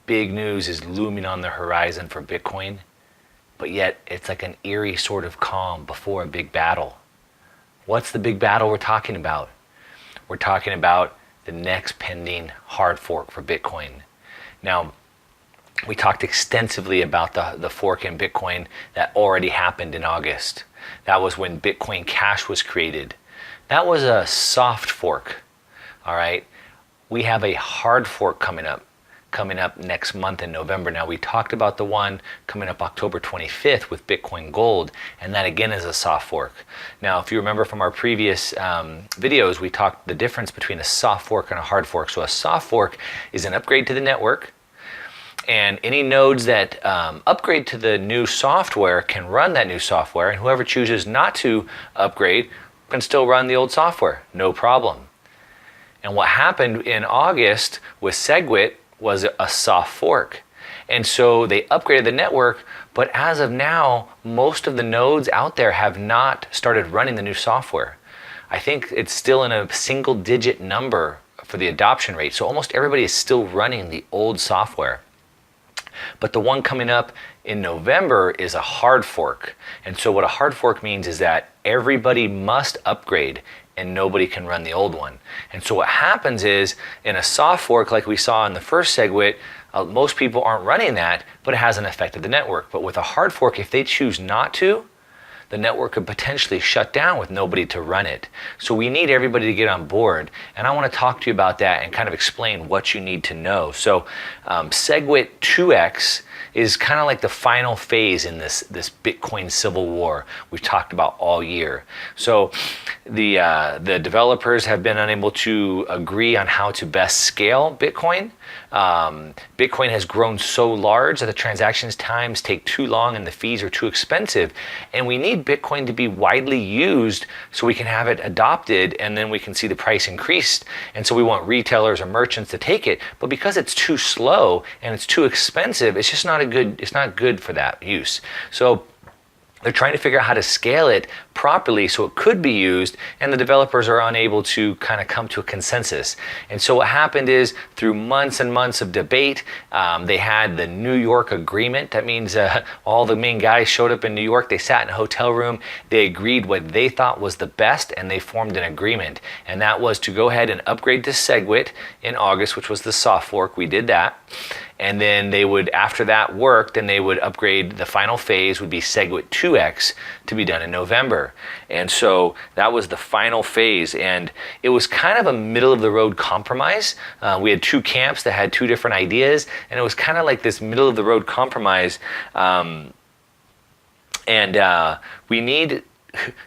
big news is looming on the horizon for Bitcoin, but yet it's like an eerie sort of calm before a big battle. What's the big battle we're talking about? We're talking about the next pending hard fork for Bitcoin. Now, we talked extensively about the fork in Bitcoin that already happened in August. That was when Bitcoin Cash was created. That was a soft fork, all right? We have a hard fork coming up next month in November. Now, we talked about the one coming up October 25th with Bitcoin Gold, and that again is a soft fork. Now, if you remember from our previous videos, we talked the difference between a soft fork and a hard fork. So a soft fork is an upgrade to the network, and any nodes that upgrade to the new software can run that new software, and whoever chooses not to upgrade can still run the old software, no problem. And what happened in August with SegWit was a soft fork. And so they upgraded the network, but as of now, most of the nodes out there have not started running the new software. I think it's still in a single digit number for the adoption rate. So almost everybody is still running the old software. But the one coming up in November is a hard fork. And so what a hard fork means is that everybody must upgrade and nobody can run the old one. And so what happens is, in a soft fork like we saw in the first SegWit, most people aren't running that, but it hasn't affected the network. But with a hard fork, if they choose not to, the network could potentially shut down with nobody to run it. So we need everybody to get on board. And I want to talk to you about that and kind of explain what you need to know. So SegWit 2x is kind of like the final phase in this Bitcoin civil war we've talked about all year. So the developers have been unable to agree on how to best scale Bitcoin. Bitcoin has grown so large that the transactions times take too long and the fees are too expensive. And we need Bitcoin to be widely used so we can have it adopted, and then we can see the price increased. And so we want retailers or merchants to take it. But because it's too slow and it's too expensive, it's not good for that use. So they're trying to figure out how to scale it properly so it could be used, and the developers are unable to kind of come to a consensus. And so what happened is, through months and months of debate, they had the New York agreement. That means all the main guys showed up in New York. They sat in a hotel room. They agreed what they thought was the best, and they formed an agreement. And that was to go ahead and upgrade to SegWit in August, which was the soft fork. We did that. And then they would, after that worked, then they would upgrade. The final phase would be SegWit 2x to be done in November. And so that was the final phase. And it was kind of a middle of the road compromise. We had two camps that had two different ideas, and it was kind of like this middle of the road compromise. We need,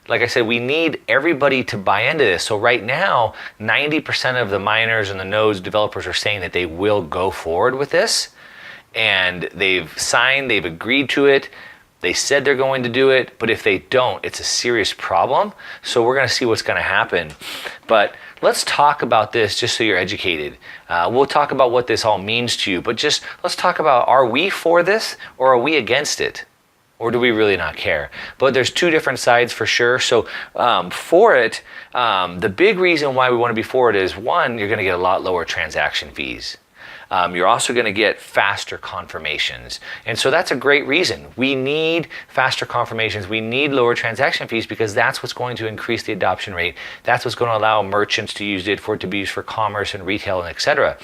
like I said, we need everybody to buy into this. So right now, 90% of the miners and the nodes developers are saying that they will go forward with this. And they've signed, they've agreed to it. They said they're going to do it, but if they don't, it's a serious problem. So we're going to see what's going to happen. But let's talk about this just so you're educated. We'll talk about what this all means to you, but just let's talk about, are we for this or are we against it? Or do we really not care? But there's two different sides for sure. So for it, the big reason why we want to be for it is, one, you're going to get a lot lower transaction fees. You're also going to get faster confirmations. And so that's a great reason. We need faster confirmations. We need lower transaction fees because that's what's going to increase the adoption rate. That's what's going to allow merchants to use it, for it to be used for commerce and retail and etc.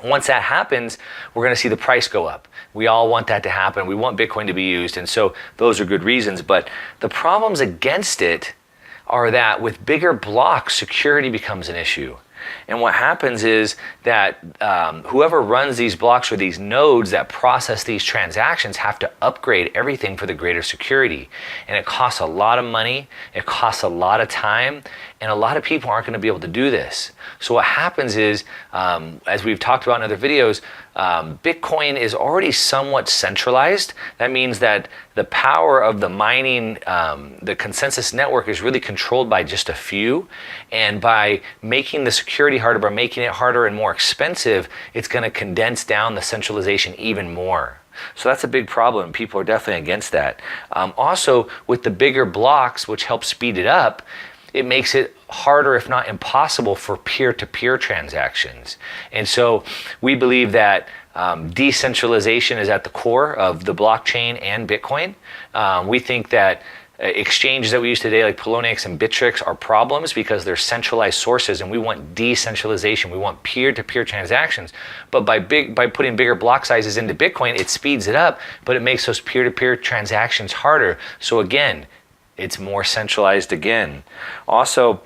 Once that happens, we're going to see the price go up. We all want that to happen. We want Bitcoin to be used. And so those are good reasons. But the problems against it are that with bigger blocks, security becomes an issue. And what happens is that whoever runs these blocks or these nodes that process these transactions have to upgrade everything for the greater security. And it costs a lot of money, it costs a lot of time, and a lot of people aren't going to be able to do this. So what happens is, as we've talked about in other videos, Bitcoin is already somewhat centralized. That means that the power of the mining, the consensus network is really controlled by just a few. And by making the security harder, by making it harder and more expensive, it's going to condense down the centralization even more. So that's a big problem. People are definitely against that. Also, with the bigger blocks, which help speed it up, it makes it harder, if not impossible, for peer-to-peer transactions. And so we believe that Decentralization is at the core of the blockchain and Bitcoin. We think that exchanges that we use today, like Poloniex and Bittrex, are problems because they're centralized sources, and we want decentralization. We want peer-to-peer transactions. But by putting bigger block sizes into Bitcoin, it speeds it up, but it makes those peer-to-peer transactions harder. So again, it's more centralized again. Also,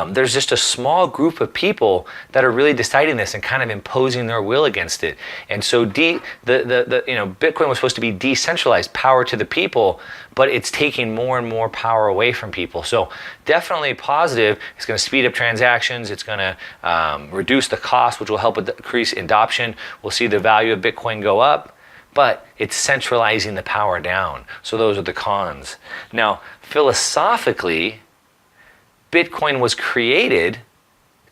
there's just a small group of people that are really deciding this and kind of imposing their will against it. And so Bitcoin was supposed to be decentralized, power to the people, but it's taking more and more power away from people. So definitely positive. It's going to speed up transactions. It's going to reduce the cost, which will help increase adoption. We'll see the value of Bitcoin go up, but it's centralizing the power down. So those are the cons. Now, philosophically, Bitcoin was created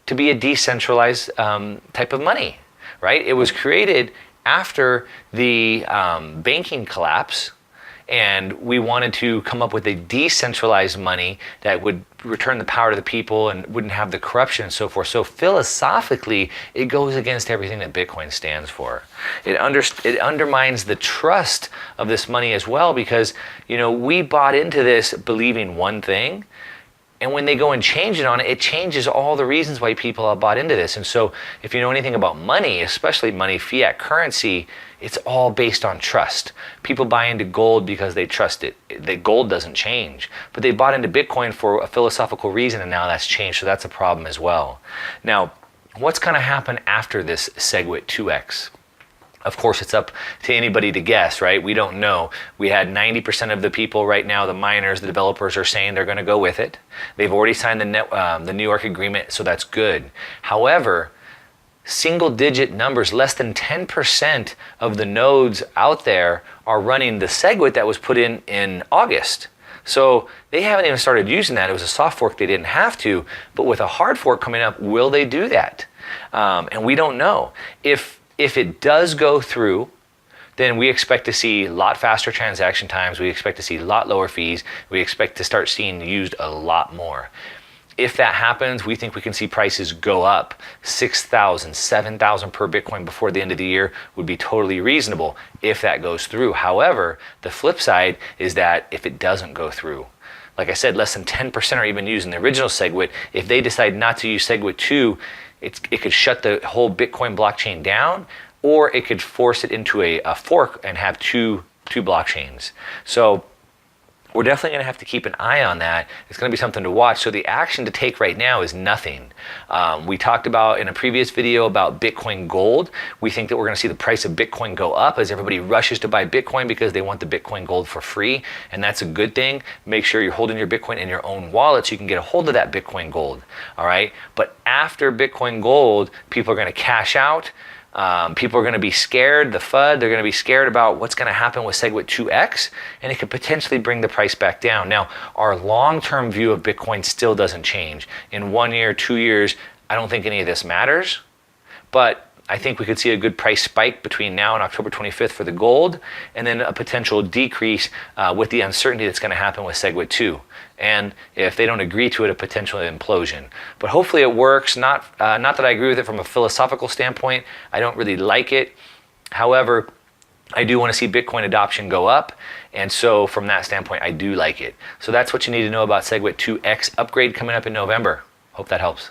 to be a decentralized type of money, right? It was created after the banking collapse, and we wanted to come up with a decentralized money that would return the power to the people and wouldn't have the corruption and so forth. So philosophically, it goes against everything that Bitcoin stands for. It undermines the trust of this money as well, because we bought into this believing one thing. And when they go and change it on it, it changes all the reasons why people have bought into this. And so if you know anything about money, especially money, fiat currency, it's all based on trust. People buy into gold because they trust it. The gold doesn't change. But they bought into Bitcoin for a philosophical reason, and now that's changed. So that's a problem as well. Now, what's going to happen after this SegWit 2x? Of course, it's up to anybody to guess, right? We don't know. We had 90% of the people right now, the miners, the developers, are saying they're going to go with it. They've already signed the New York agreement, so that's good. However, single-digit numbers, less than 10% of the nodes out there are running the SegWit that was put in August. So they haven't even started using that. It was a soft fork. They didn't have to. But with a hard fork coming up, will they do that? And we don't know. If it does go through, then we expect to see a lot faster transaction times. We expect to see a lot lower fees. We expect to start seeing used a lot more. If that happens, we think we can see prices go up. 6,000, 7,000 per Bitcoin before the end of the year would be totally reasonable if that goes through. However, the flip side is that if it doesn't go through, like I said, less than 10% are even using the original SegWit. If they decide not to use SegWit 2, it could shut the whole Bitcoin blockchain down, or it could force it into a fork and have two blockchains. So we're definitely going to have to keep an eye on that. It's going to be something to watch. So the action to take right now is nothing. We talked about in a previous video about Bitcoin Gold. We think that we're going to see the price of Bitcoin go up as everybody rushes to buy Bitcoin because they want the Bitcoin Gold for free. And that's a good thing. Make sure you're holding your Bitcoin in your own wallet so you can get a hold of that Bitcoin Gold. All right. But after Bitcoin Gold, people are going to cash out. People are going to be scared, the FUD, they're going to be scared about what's going to happen with SegWit 2x, and it could potentially bring the price back down. Now, our long-term view of Bitcoin still doesn't change. In 1 year, 2 years, I don't think any of this matters, but I think we could see a good price spike between now and October 25th for the gold, and then a potential decrease with the uncertainty that's going to happen with SegWit 2. And if they don't agree to it, a potential implosion. But hopefully it works. Not that I agree with it from a philosophical standpoint. I don't really like it. However, I do want to see Bitcoin adoption go up. And so from that standpoint, I do like it. So that's what you need to know about SegWit 2x upgrade coming up in November. Hope that helps.